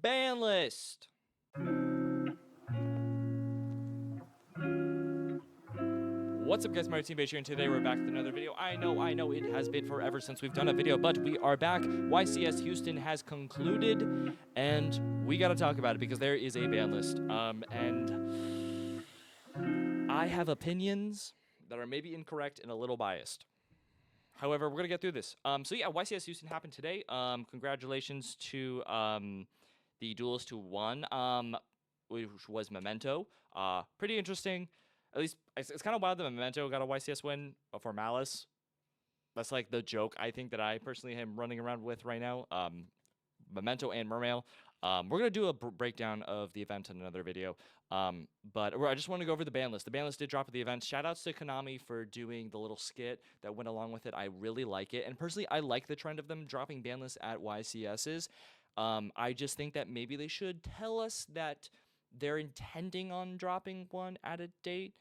Banlist. What's up, guys? My teambeige here, and today we're back with another video. I know, it has been forever since we've done a video, but we are back. YCS Houston has concluded, and we gotta talk about it because there is a ban list. And I have opinions that are maybe incorrect and a little biased. However, we're gonna get through this. So yeah, YCS Houston happened today. Congratulations to the duelist who won, which was Memento. Pretty interesting. At least it's kind of wild that Memento got a YCS win for Malice. That's like the joke I think that I personally am running around with right now. Memento and Mermail. We're gonna do a breakdown of the event in another video. But I just want to go over the ban list. The ban list did drop at the event. Shout outs to Konami for doing the little skit that went along with it. I really like it, and personally, I like the trend of them dropping ban lists at YCSs. I just think that maybe they should tell us that they're intending on dropping one at a date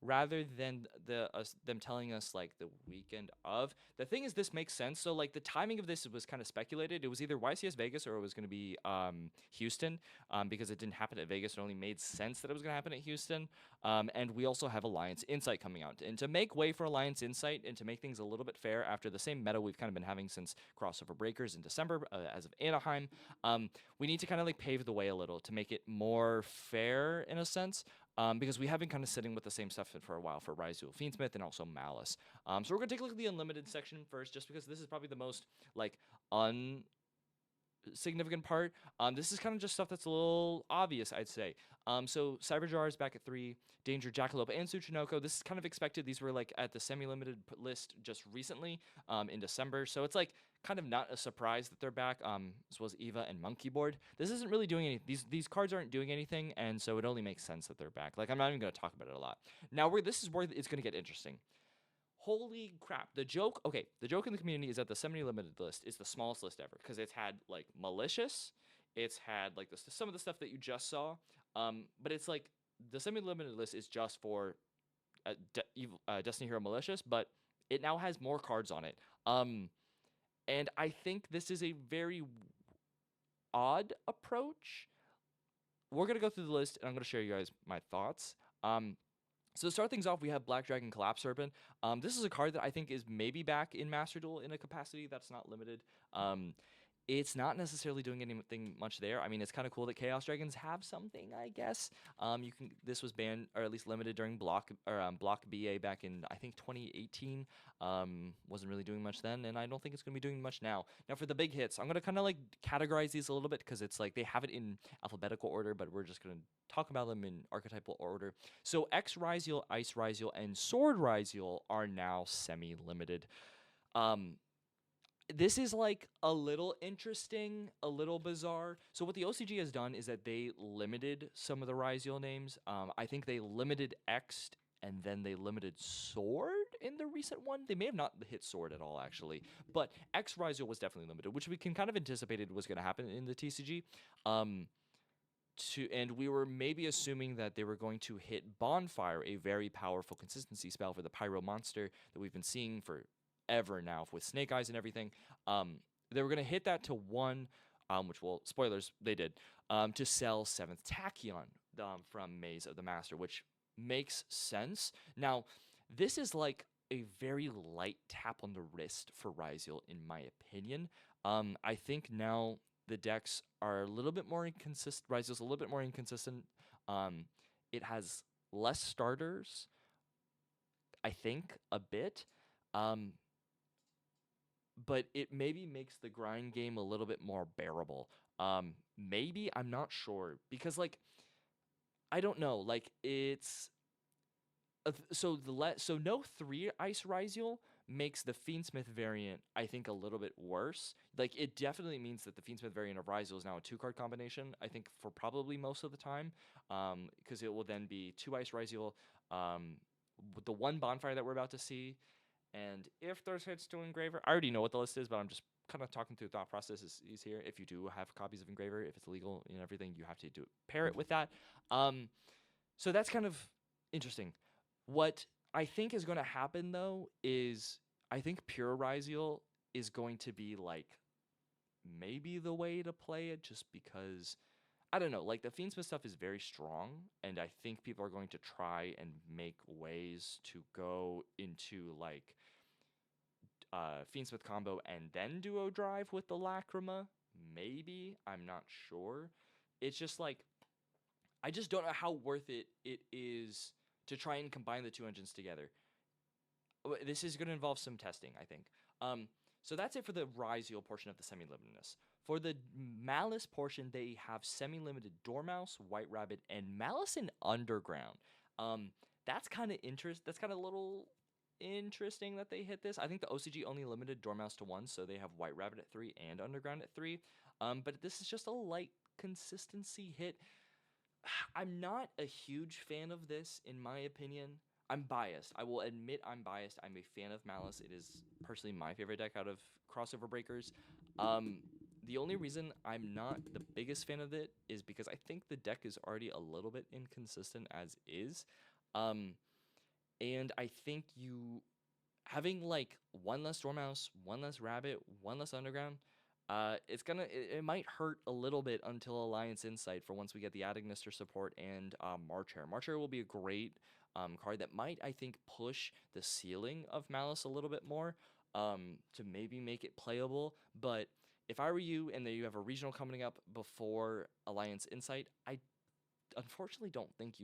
rather than them telling us like the weekend of. The thing is, this makes sense. So like the timing of this was kind of speculated. It was either YCS Vegas or it was going to be Houston, because it didn't happen at Vegas. It only made sense that it was going to happen at Houston. And we also have Alliance Insight coming out, and to make way for Alliance Insight and to make things a little bit fair after the same meta we've kind of been having since crossover breakers in December, as of Anaheim, we need to kind of like pave the way a little to make it more fair in a sense. Because we have been kind of sitting with the same stuff for a while for Ryzul, Fiendsmith, and also Malice. So we're going to take a look at the Unlimited section first, just because this is probably the most, like, significant part. This is kind of just stuff that's a little obvious, I'd say. So Cyberjar is back at 3, Danger, Jackalope, and Tsuchinoko. This is kind of expected. These were like at the semi-limited list just recently, in December. So it's like kind of not a surprise that they're back. As well as Eva and Monkey Board. This isn't really doing any. These cards aren't doing anything, and so it only makes sense that they're back. Like, I'm not even going to talk about it a lot. Now, this is where it's going to get interesting. Holy crap. The joke in the community is that the semi-limited list is the smallest list ever, because it's had like Malicious, it's had like some of the stuff that you just saw, but it's like the semi-limited list is just for Destiny Hero Malicious, but it now has more cards on it. And I think this is a very odd approach. We're going to go through the list, and I'm going to share you guys my thoughts. So to start things off, we have Black Dragon Collapse Serpent. This is a card that I think is maybe back in Master Duel in a capacity that's not limited. It's not necessarily doing anything much there. I mean, it's kind of cool that Chaos Dragons have something, I guess. This was banned, or at least limited during Block BA back in, I think, 2018. Wasn't really doing much then, and I don't think it's going to be doing much now. Now for the big hits, I'm going to kind of like categorize these a little bit, because it's like they have it in alphabetical order, but we're just going to talk about them in archetypal order. So X Ryzul, Ice Ryzul, and Sword Ryzul are now semi-limited. This is like a little interesting, a little bizarre. So what the OCG has done is that they limited some of the Ryzul names. I think they limited X, and then they limited Sword in the recent one. They may have not hit Sword at all, actually. But X Ryzul was definitely limited, which we can kind of anticipated was going to happen in the TCG. And we were maybe assuming that they were going to hit Bonfire, a very powerful consistency spell for the Pyro monster that we've been seeing for ever now with Snake Eyes and everything. They were going to hit that to 1, which, well, spoilers, they did, to sell 7th Tachyon from Maze of the Master, which makes sense. Now, this is like a very light tap on the wrist for Ryzul, in my opinion. I think now the decks are a little bit more inconsistent. Ryzul's a little bit more inconsistent. It has less starters, I think, a bit. But it maybe makes the grind game a little bit more bearable. Maybe, I'm not sure, because like, I don't know, like it's so no 3 Ice Ryzul makes the Fiendsmith variant, I think, a little bit worse. Like, it definitely means that the Fiendsmith variant of Ryzul is now a 2-card combination, I think, for probably most of the time, because it will then be 2 Ice Ryzul, with the 1 Bonfire that we're about to see. And if there's hits to Engraver, I already know what the list is, but I'm just kind of talking through thought process is here. If you do have copies of Engraver, if it's legal and everything, you have to pair it with that. So that's kind of interesting. What I think is going to happen, though, is I think Pure Ryzul is going to be like may be the way to play it, just because I don't know, like the Fiendsmith stuff is very strong, and I think people are going to try and make ways to go into like Fiendsmith combo and then duo drive with the Lacrima. Maybe, I'm not sure. It's just like I just don't know how worth it is to try and combine the two engines together. This is going to involve some testing, I think. So that's it for the Ryziel portion of the semi-limitedness. For the Malice portion, they have semi-limited Dormouse, White Rabbit, and Malice in Underground. That's kind of That's kind of a little interesting that they hit this. I think the OCG only limited Dormouse to 1, so they have White Rabbit at 3 and Underground at 3. But this is just a light consistency hit. I'm not a huge fan of this, in my opinion. I'm biased. I will admit I'm biased. I'm a fan of Malice. It is personally my favorite deck out of Crossover Breakers. The only reason I'm not the biggest fan of it is because I think the deck is already a little bit inconsistent as is. And I think you having like one less Dormouse, one less Rabbit, one less Underground, it might hurt a little bit until Alliance Insight for once we get the Adagnister support and March Hare. March Hare will be a great card that might, I think, push the ceiling of Malice a little bit more to maybe make it playable. But if I were you and you have a regional coming up before Alliance Insight, I unfortunately don't think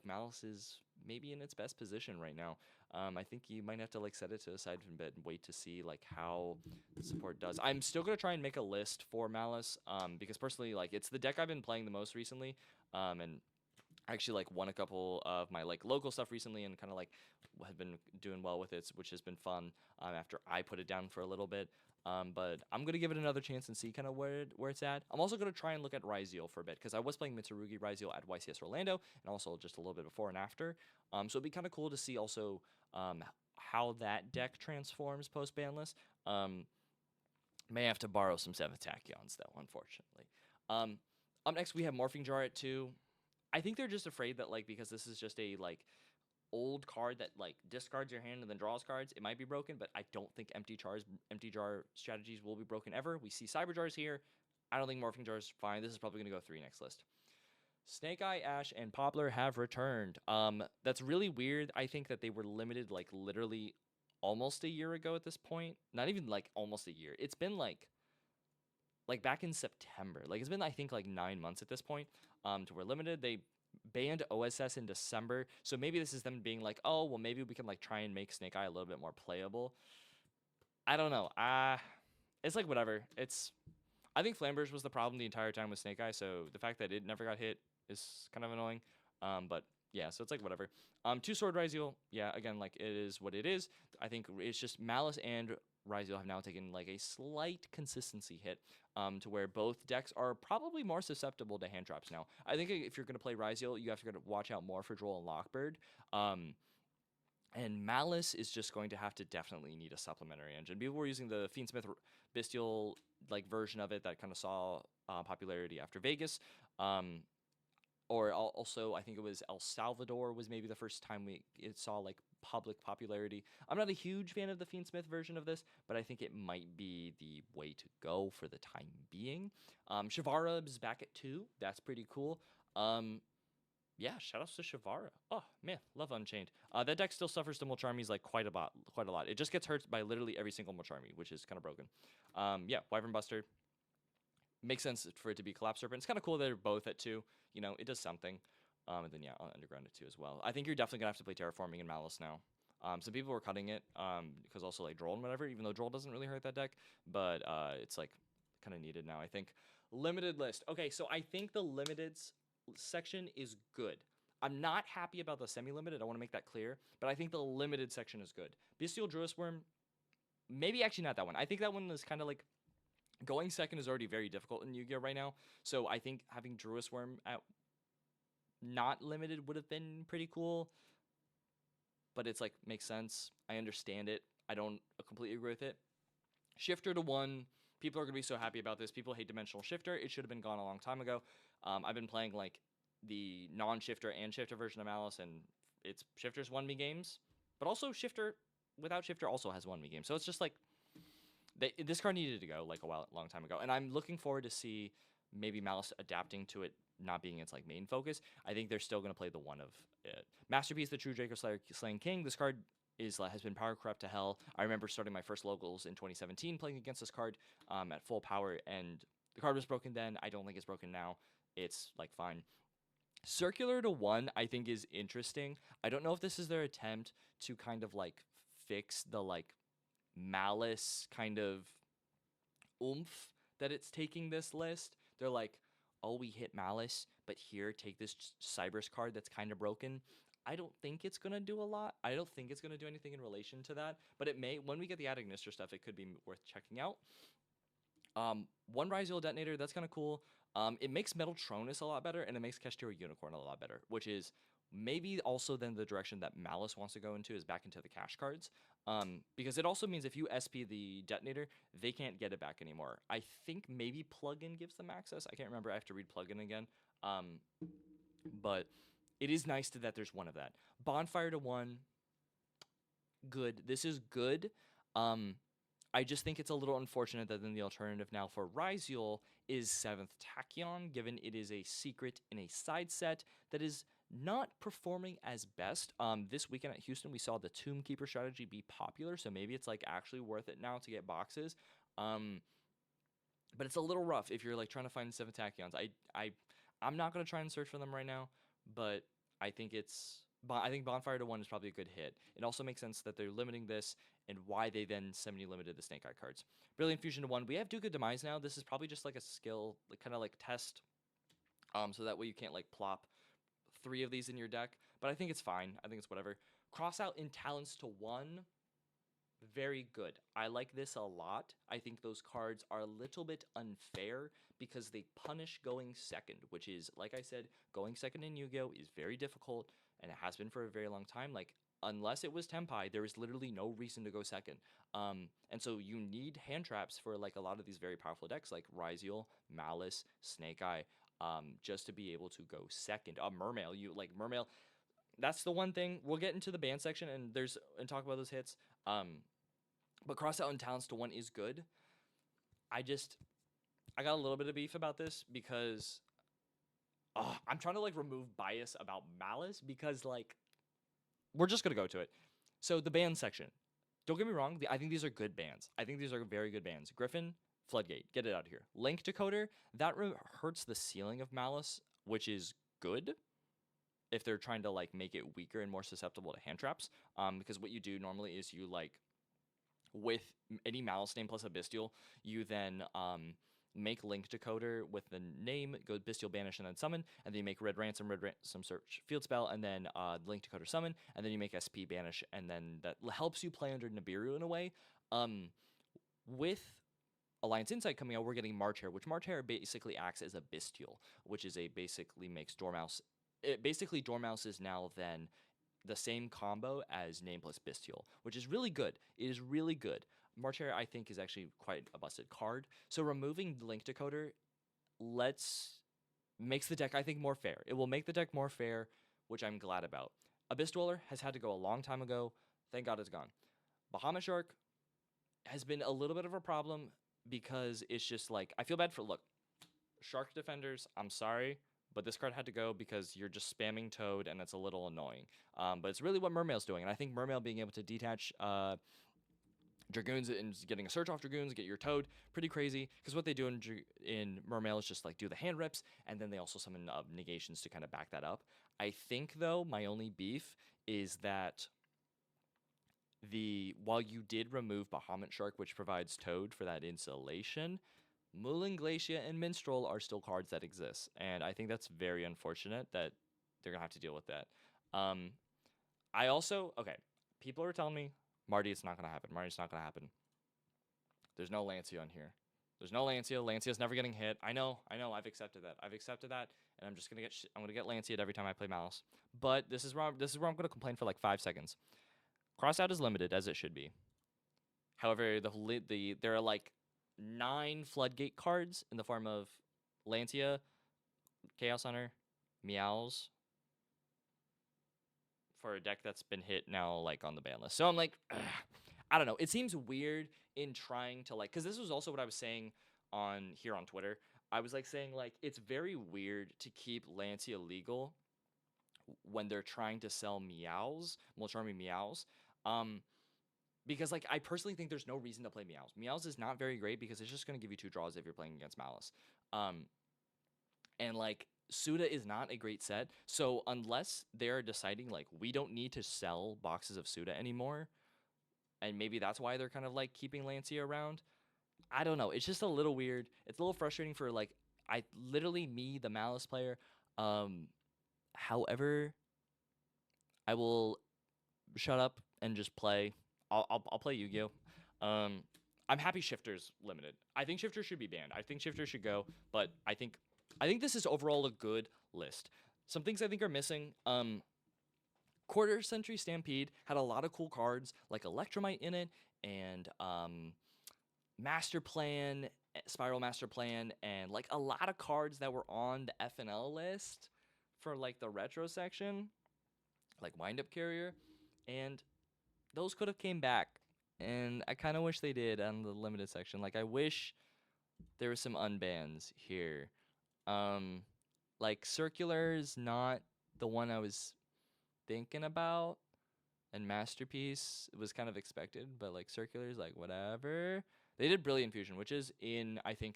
Malice is maybe in its best position right now. I think you might have to set it to the side for a bit and wait to see how the support does. I'm still gonna try and make a list for Malice because personally it's the deck I've been playing the most recently, and I actually won a couple of my local stuff recently and kind of have been doing well with it, which has been fun after I put it down for a little bit. But I'm going to give it another chance and see kind of where it's at. I'm also going to try and look at Ryziel for a bit because I was playing Mitsurugi Ryziel at YCS Orlando and also just a little bit before and after. So it'd be kind of cool to see also how that deck transforms post Banlist. May have to borrow some 7th Tachyons though, unfortunately. Up next we have Morphing Jar at 2. I think they're just afraid that because this is just a old card that discards your hand and then draws cards, it might be broken, but I don't think empty jar strategies will be broken ever. We see Cyber Jars here. I don't think Morphing Jar is fine. This is probably going to go 3 next list. Snake Eye, Ash, and Poplar have returned. That's really weird. I think that they were limited literally almost a year ago at this point. Not even almost a year. It's been back in September. It's been I think 9 months at this point to where limited. They banned OSS in December, so maybe this is them being oh well, maybe we can try and make Snake Eye a little bit more playable. I don't know. It's whatever. I think Flamberge was the problem the entire time with Snake Eye, so the fact that it never got hit is kind of annoying. But yeah, so it's whatever. 2 Sword Ryziel, yeah, again it is what it is. I think it's just Malice and Ryziel have now taken a slight consistency hit to where both decks are probably more susceptible to hand traps now. I think if you're going to play Ryziel, you have to watch out more for Droll and Lockbird. And Malice is just going to have to definitely need a supplementary engine. People were using the Fiendsmith Bestial version of it that kind of saw popularity after Vegas. Or also, I think it was El Salvador was maybe the first time it saw public popularity. I'm not a huge fan of the Fiendsmith version of this, but I think it might be the way to go for the time being. Shavara is back at 2. That's pretty cool. Yeah, shoutouts to Shavara. Oh man, love Unchained. That deck still suffers to Mulcharmies quite a lot. It just gets hurt by literally every single Mulcharmy, which is kind of broken. Yeah, Wyvern Buster. Makes sense for it to be Collapse Serpent. It's kind of cool that they're both at 2. It does something. And then, yeah, on Underground at 2 as well. I think you're definitely going to have to play Terraforming and Malice now. Some people were cutting it because also Droll and whatever, even though Droll doesn't really hurt that deck. But it's kind of needed now, I think. Limited list. Okay, so I think the limited section is good. I'm not happy about the semi-limited. I want to make that clear. But I think the limited section is good. Bestial Druid Worm, maybe actually not that one. I think that one is kind of going second is already very difficult in Yu-Gi-Oh! Right now, so I think having Druid Worm at not limited would have been pretty cool, but it's makes sense. I understand it. I don't completely agree with it. Shifter to 1. People are going to be so happy about this. People hate Dimensional Shifter. It should have been gone a long time ago. I've been playing the non-shifter and shifter version of Malice, and it's Shifter's won me games, but also Shifter without Shifter also has won me games. So it's just This card needed to go like long time ago, and I'm looking forward to see maybe Malice adapting to it not being its like main focus. I think they're still going to play the one of it. Masterpiece, the True Draco Slayer Slaying King. This card has been power corrupt to hell. I remember starting my first locals in 2017 playing against this card at full power, and the card was broken then. I don't think it's broken now. It's like fine. Circular to 1, I think, is interesting. I don't know if this is their attempt to kind of like fix the like Malice kind of oomph that it's taking this list. They're like, oh, we hit Malice, but here, take this Cybers card that's kind of broken. I don't think it's going to do a lot. I don't think it's going to do anything in relation to that, but it may, when we get the Ad Ignister stuff, it could be worth checking out. One Ryziel Detonator, that's kind of cool. It makes Metaltronus a lot better, and it makes Kashtira Unicorn a lot better, which is maybe also then the direction that Malice wants to go into is back into the cash cards. Because it also means if you SP the Detonator, they can't get it back anymore. I think maybe Plugin gives them access. I can't remember. I have to read Plugin again. But it is nice that there's one of that. Bonfire to 1, good. This is good. I just think it's a little unfortunate that then the alternative now for Ryziel is 7th Tachyon, given it is a secret in a side set that is not performing as best. This weekend at Houston, we saw the Tomb Keeper strategy be popular, so maybe it's like actually worth it now to get boxes. But it's a little rough if you're like trying to find 7 Tachyons. I'm not gonna try and search for them right now, but I think Bonfire to 1 is probably a good hit. It also makes sense that they're limiting this and why they then semi-limited the Snake Eye cards. Brilliant Fusion to 1. We have Duke of Demise now. This is probably just like a skill, like, kind of like test. So that way you can't like plop 3 of these in your deck. But I think it's fine. I think it's whatever. Cross out in Talents to 1. Very good. I like this a lot. I think those cards are a little bit unfair because they punish going second, which is, like I said, going second in Yu-Gi-Oh! Is very difficult, and it has been for a very long time. Like, unless it was Tenpai, there is literally no reason to go second. And so you need hand traps for like a lot of these very powerful decks like Ryziel, Malice, Snake Eye, just to be able to go second. Mermail, Mermail. That's the one thing. We'll get into the ban section and talk about those hits. But cross out and Talents to 1 is good. I got a little bit of beef about this because I'm trying to like remove bias about Malice because like we're just gonna go to it. So the ban section. Don't get me wrong. I think these are good bans. I think these are very good bans. Griffin, Floodgate, get it out of here. Link Decoder, that hurts the ceiling of Malice, which is good if they're trying to like make it weaker and more susceptible to hand traps. Because what you do normally is you like with any Malice name plus a Bestial, you then make Link Decoder with the name, go Bestial Banish and then Summon, and then you make Red Ransom Search Field Spell, and then Link Decoder Summon, and then you make SP Banish, and then that helps you play under Nibiru in a way. With Alliance Insight coming out, we're getting March Hare, which March Hare basically acts as a Bestial, which is basically makes Dormouse. Dormouse is now then the same combo as Name plus Bestial, which is really good. It is really good. March Hare, I think, is actually quite a busted card. So removing Link Decoder makes the deck, I think, more fair. It will make the deck more fair, which I'm glad about. Abyss Dweller has had to go a long time ago. Thank God it's gone. Bahamut Shark has been a little bit of a problem because it's just like, I feel bad for, look, Shark Defenders, I'm sorry, but this card had to go because you're just spamming Toad and it's a little annoying. But it's really what Mermail's doing, and I think Mermail being able to detach Dragoons and getting a search off Dragoons, get your Toad, pretty crazy, because what they do in Mermail is just like do the hand rips, and then they also summon negations to kind of back that up. I think, though, my only beef is that while you did remove Bahamut Shark, which provides Toad for that insulation, Mulan Glacia and Minstrel are still cards that exist, and I think that's very unfortunate that they're going to have to deal with that. People are telling me, Marty, it's not going to happen. Marty's not going to happen. There's no Lancia on here. There's no Lancia. Lancia's never getting hit. I know. I've accepted that. And I'm just going to get Lancia every time I play Malice. But this is where I'm going to complain for like 5 seconds. Crossout is limited, as it should be. However, there are like 9 Floodgate cards in the form of Lancia, Chaos Hunter, Meows, for a deck that's been hit now like on the ban list. So I'm like, I don't know. It seems weird in trying to like, because this was also what I was saying on here on Twitter. I was like saying like it's very weird to keep Lancia legal when they're trying to sell meows, Molcharmi meows. Um, because like I personally think there's no reason to play meows. Meows is not very great because it's just gonna give you 2 draws if you're playing against Malice. Um, and like Suda is not a great set. So unless they're deciding like we don't need to sell boxes of Suda anymore, and maybe that's why they're kind of like keeping Lancia around. I don't know. It's just a little weird. It's a little frustrating for like I literally me the Malice player. However, I will shut up and just play. I'll play Yu-Gi-Oh. I'm happy Shifter's limited. I think Shifter should be banned. I think Shifter should go, but I think this is overall a good list. Some things I think are missing. Quarter Century Stampede had a lot of cool cards like Electromite in it and Master Plan, Spiral Master Plan, and like a lot of cards that were on the FNL list for like the retro section, like Wind Up Carrier, and those could have came back. And I kind of wish they did on the limited section. Like I wish there was some unbans here. Like Circular is not the one I was thinking about, and Masterpiece was kind of expected, but like Circular is like whatever. They did Brilliant Fusion, which is in I think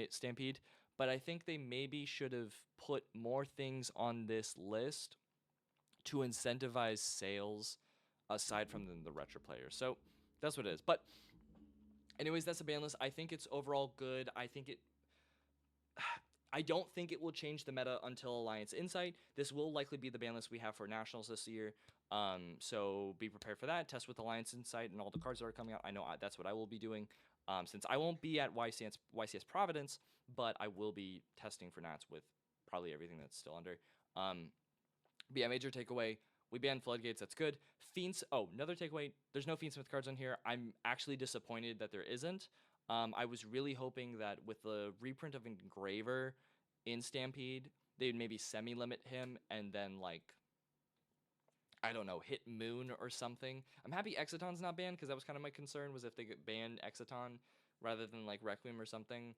Stampede, but I think they maybe should have put more things on this list to incentivize sales aside from the retro players. So that's what it is. But anyways, that's the ban list. I think it's overall good. I don't think it will change the meta until Alliance Insight. This will likely be the ban list we have for Nationals this year. So be prepared for that. Test with Alliance Insight and all the cards that are coming out. I know that's what I will be doing. Since I won't be at YCS Providence, but I will be testing for Nats with probably everything that's still under. But yeah, major takeaway. We banned Floodgates. That's good. Fiends. Oh, another takeaway. There's no Fiendsmith cards on here. I'm actually disappointed that there isn't. I was really hoping that with the reprint of Engraver in Stampede, they'd maybe semi-limit him and then, like, I don't know, hit Moon or something. I'm happy Exiton's not banned because that was kind of my concern was if they get banned Exiton rather than, like, Requiem or something.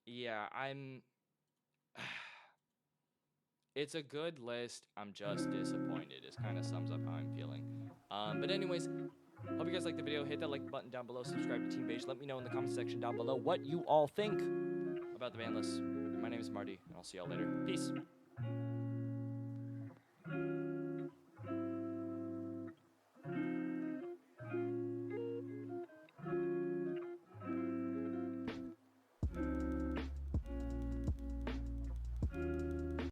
Yeah, It's a good list. I'm just disappointed. It kind of sums up how I'm feeling. But anyways, hope you guys liked the video. Hit that like button down below. Subscribe to Team Beige. Let me know in the comment section down below what you all think about the ban list. My name is Marty, and I'll see y'all later. Peace.